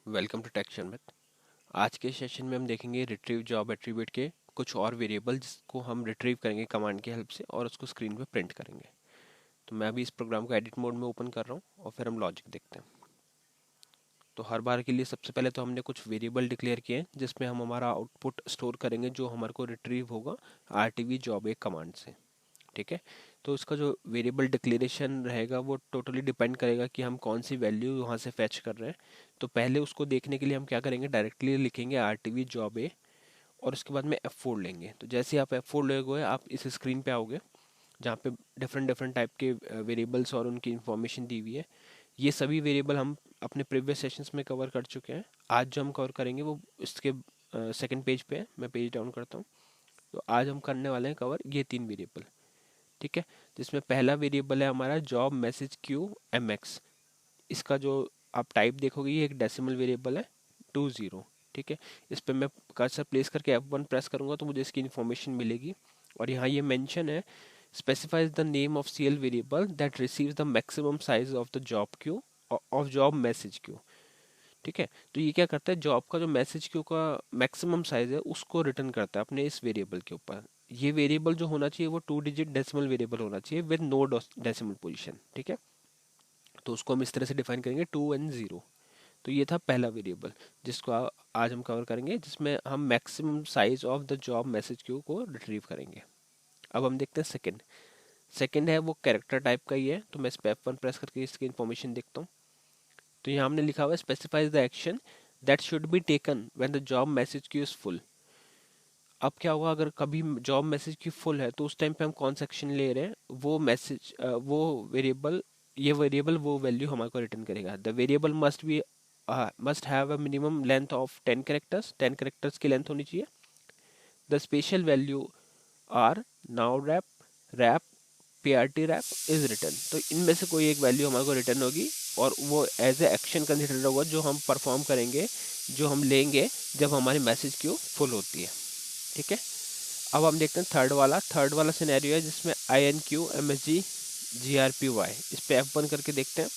Welcome to टेक्शन में। आज के सेशन में हम देखेंगे रिट्रीव जॉब एट्रीब्यूट के कुछ और वेरिएबल जिसको हम रिट्रीव करेंगे कमांड की हेल्प से और उसको स्क्रीन पे प्रिंट करेंगे। तो मैं अभी इस प्रोग्राम को एडिट मोड में ओपन कर रहा हूँ और फिर हम लॉजिक देखते हैं। तो हर बार के लिए सबसे पहले तो हमने कुछ वेरिएबल डिक्लेयर किए हैं जिसमें हम हमारा आउटपुट स्टोर करेंगे जो हमारे को रिट्रीव होगा आरटीवी जॉब एक कमांड से। ठीक है। तो उसका जो वेरिएबल डिक्लेरेशन रहेगा वो टोटली डिपेंड करेगा कि हम कौन सी वैल्यू वहाँ से फैच कर रहे हैं। तो पहले उसको देखने के लिए हम क्या करेंगे, डायरेक्टली लिखेंगे R T V job A और उसके बाद में F4 लेंगे। तो जैसे ही आप F4 लोगे आप इस स्क्रीन पे आओगे जहाँ पे डिफरेंट डिफरेंट टाइप के वेरिएबल्स और उनकी इंफॉर्मेशन दी हुई है। ये सभी वेरिएबल हम अपने प्रीवियस सेशंस में कवर कर चुके हैं। आज जो हम कवर करेंगे वो इसके सेकंड पेज पे है। मैं पेज डाउन करता हूँ। तो आज हम करने वाले हैं कवर ये तीन वेरिएबल। ठीक है। जिसमें पहला वेरिएबल है हमारा job message Q M X. इसका जो आप टाइप देखोगे ये एक डेसिमल वेरिएबल है 20। ठीक है। इस पे मैं कर्सर प्लेस करके F1 प्रेस करूंगा तो मुझे इसकी इन्फॉर्मेशन मिलेगी। और यहाँ ये मेंशन है specifies the name of CL variable that receives the maximum size of the job queue of job message queue. ठीक है। तो ये क्या करता है, जॉब का जो मैसेज क्यू का मैक्सिमम साइज है उसको रिटर्न करता है अपने इस वेरिएबल के ऊपर। ये वेरिएबल जो होना चाहिए वो 2 डिजिट डेसिमल वेरिएबल होना चाहिए विद नो डेसिमल पोजीशन। ठीक है। तो उसको हम इस तरह से डिफाइन करेंगे 2 और 0। तो ये था पहला वेरिएबल जिसको आज हम कवर करेंगे, जिसमें हम maximum size of the job message Q को रिट्रीव करेंगे। अब हम देखते हैं सेकंड। सेकंड है वो कैरेक्टर टाइप का ही है। तो मैं इस पे F1 प्रेस करके इसकी इन्फॉर्मेशन देखता हूँ। तो यहाँ हमने लिखा हुआ है specifies the action that should be taken when the job message Q is full. अब क्या होगा, अगर कभी जॉब मैसेज की फुल है तो उस टाइम पे हम कौन सा एक्शन ले रहे हैं, वो मैसेज वो वेरिएबल ये वेरिएबल वो वैल्यू हमारे को रिटर्न करेगा। The variable must have a minimum length of 10 characters. 10 characters की लेंथ होनी चाहिए। The special value are now wrap, wrap, PRT wrap is return. तो इनमें से कोई एक वैल्यू हमारे को रिटर्न होगी और वो एज ए एक्शन कंसिडर होगा जो हम परफॉर्म करेंगे, जो हम लेंगे जब हमारी मैसेज क्यू फुल होती है। ठीक है। अब हम देखते हैं थर्ड वाला सिनेरियो है जिसमें I N Q M S G G R P Y. इस पे F1 करके देखते हैं।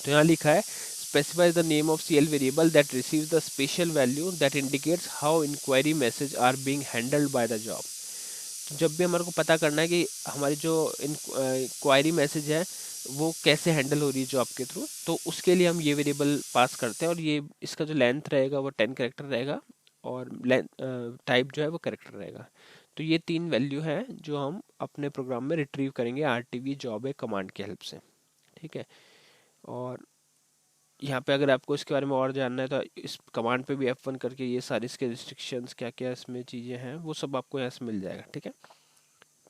तो यहाँ लिखा है specify the name of C L variable that receive the special value that indicates how inquiry message are being handled by the job. तो जब भी हमारे को पता करना है कि हमारी जो इंक्वायरी मैसेज है वो कैसे हैंडल हो रही है जॉब के थ्रू, तो उसके लिए हम ये वेरिएबल पास करते हैं। और ये इसका जो लेंथ रहेगा वो 10 कैरेक्टर रहेगा और टाइप जो है वो कैरेक्टर रहेगा। तो ये तीन वैल्यू है जो हम अपने प्रोग्राम में रिट्रीव करेंगे R T V job A command की हेल्प से। ठीक है। और यहाँ पे अगर आपको इसके बारे में और जानना है तो इस कमांड पे भी F1 करके ये सारी इसके रिस्ट्रिक्शंस क्या क्या इसमें चीज़ें हैं वो सब आपको यहाँ से मिल जाएगा। ठीक है।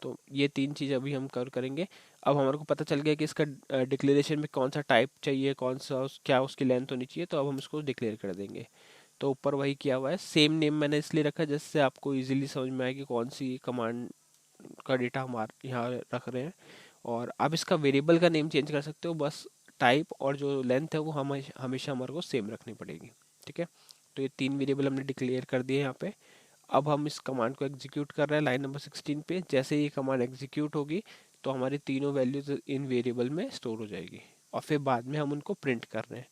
तो ये तीन चीज़ अभी हम कवर करेंगे। अब हमारे को पता चल गया कि इसका डिक्लेरेशन में कौन सा टाइप चाहिए, कौन सा क्या उसकी लेंथ होनी चाहिए। तो अब हम इसको डिक्लेयर कर देंगे। तो ऊपर वही किया हुआ है, सेम नेम मैंने इसलिए रखा है जिससे आपको इजीली समझ में आए कि कौन सी कमांड का डेटा हम यहाँ रख रहे हैं। और आप इसका वेरिएबल का नेम चेंज कर सकते हो, बस टाइप और जो लेंथ है वो हम हमेशा हमारे को सेम रखनी पड़ेगी। ठीक है। तो ये तीन वेरिएबल हमने डिक्लेयर कर दिए यहाँ पे। अब हम इस कमांड को एग्जीक्यूट कर रहे हैं लाइन नंबर 16 पे। जैसे ये कमांड एग्जीक्यूट होगी तो हमारी तीनों वैल्यूज इन वेरिएबल में स्टोर हो जाएगी और फिर बाद में हम उनको प्रिंट कर रहे हैं।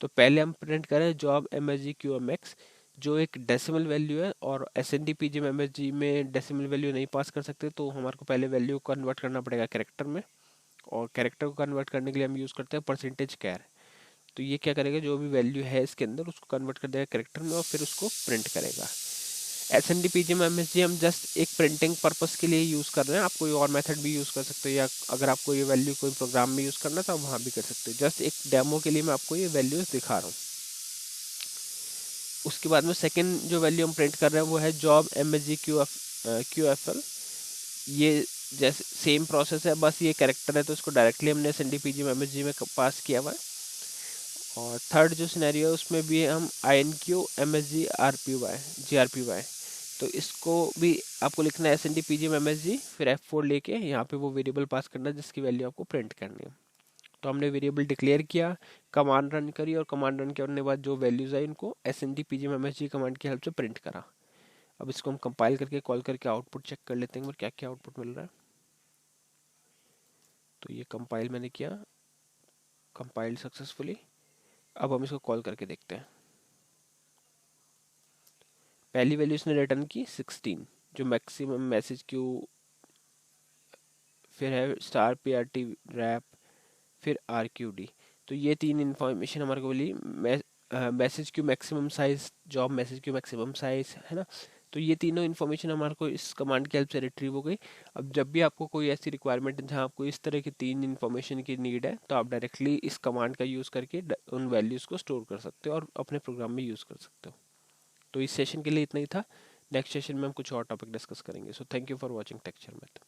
तो पहले हम प्रिंट करें job M S G Q M X जो एक डेसिमल वैल्यू है। और S N D P G M S G में डेसिमल वैल्यू नहीं पास कर सकते तो हमारे को पहले वैल्यू को कन्वर्ट करना पड़ेगा कैरेक्टर में। और कैरेक्टर को कन्वर्ट करने के लिए हम यूज़ करते हैं परसेंटेज कैर। तो ये क्या करेगा, जो भी वैल्यू है इसके अंदर उसको कन्वर्ट कर देगा कैरेक्टर में और फिर उसको प्रिंट करेगा। S N D P G में एम एस जी हम जस्ट एक प्रिंटिंग पर्पस के लिए यूज़ कर रहे हैं। आप कोई और मेथड भी यूज़ कर सकते हो या अगर आपको ये वैल्यू कोई प्रोग्राम में यूज़ करना है तो आप वहाँ भी कर सकते हो। जस्ट एक डेमो के लिए मैं आपको ये वैल्यूज दिखा रहा हूँ। उसके बाद में सेकंड जो वैल्यू हम प्रिंट कर रहे हैं वो है job M S G Q F L. ये जैसे सेम प्रोसेस है, बस ये कैरेक्टर है तो इसको डायरेक्टली हमने S N D P G में एम एस जी में पास किया हुआ है। और थर्ड जो सिनेरियो है उसमें भी हम I N Q M S G R P Y G R P Y. तो इसको भी आपको लिखना है S N D P G में एम एस जी फिर F4 लेके यहाँ पे वो वेरिएबल पास करना है जिसकी वैल्यू आपको प्रिंट करनी है। तो हमने वेरिएबल डिक्लेयर किया, कमांड रन करी और कमांड रन करने के बाद जो वैल्यूज आई उनको S N D P G में एम एस जी कमांड की हेल्प से प्रिंट करा। अब इसको हम कंपाइल करके कॉल करके आउटपुट चेक कर लेते हैं क्या क्या आउटपुट मिल रहा है। तो ये कंपाइल मैंने किया, कंपाइल्ड सक्सेसफुली। अब हम इसको कॉल करके देखते हैं। पहली वैल्यू इसने रिटर्न की 16, जो मैक्सिमम मैसेज क्यू, फिर है star P R T wrap, फिर आर क्यू डी। तो ये तीन इंफॉर्मेशन हमारे को बोली। Message queue maximum size, job message queue maximum size, है ना। तो ये तीनों इन्फॉर्मेशन हमारे को इस कमांड की हेल्प से रिट्रीव हो गई। अब जब भी आपको कोई ऐसी रिक्वायरमेंट है जहाँ आपको इस तरह की तीन इन्फॉर्मेशन की नीड है, तो आप डायरेक्टली इस कमांड का यूज़ करके उन वैल्यूज़ को स्टोर कर सकते हो और अपने प्रोग्राम में यूज़ कर सकते हो। तो इस सेशन के लिए इतना ही था। नेक्स्ट सेशन में हम कुछ और टॉपिक डिस्कस करेंगे। So thank you for watching texture math.